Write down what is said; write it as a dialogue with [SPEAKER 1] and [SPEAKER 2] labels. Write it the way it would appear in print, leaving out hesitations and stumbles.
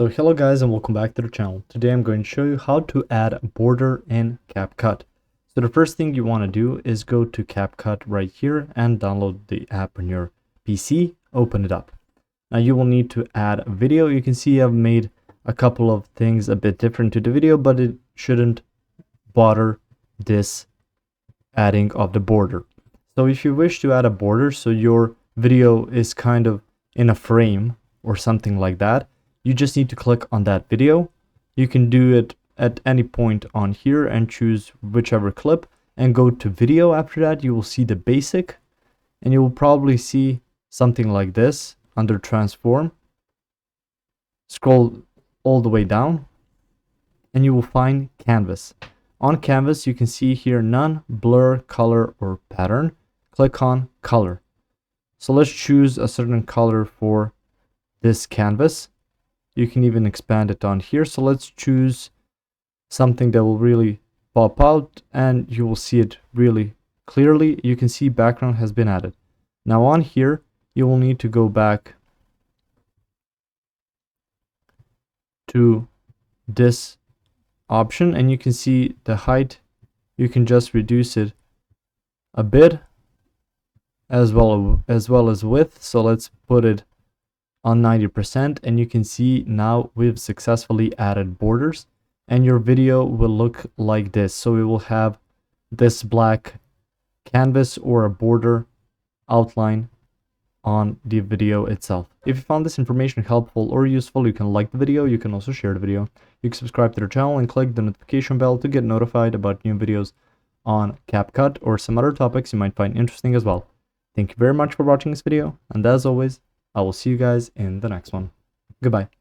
[SPEAKER 1] So hello guys and welcome back to the channel. Today I'm going to show you how to add a border in CapCut. So the first thing you want to do is go to CapCut right here and download the app on your PC, open it up. Now you will need to add a video. You can see I've made a couple of things a bit different to the video, but it shouldn't bother this adding of the border. So if you wish to add a border so your video is kind of in a frame or something like that, you just need to click on that video. You can do it at any point on here and choose whichever clip and go to video. After that, you will see the basic and you will probably see something like this under transform. Scroll all the way down and you will find canvas. On canvas, you can see here none, blur, color, or pattern. Click on color. So let's choose a certain color for this canvas. You can even expand it on here. So let's choose something that will really pop out and you will see it really clearly. You can see background has been added. Now on here, you will need to go back to this option and you can see the height. You can just reduce it a bit as well as width. So let's put it on 90% and you can see now we've successfully added borders and your video will look like this. So we will have this black canvas or a border outline on the video itself. If you found this information helpful or useful, you can like the video. You can also share the video. You can subscribe to the channel and click the notification bell to get notified about new videos on CapCut or some other topics you might find interesting as well. Thank you very much for watching this video, and as always, I will see you guys in the next one. Goodbye.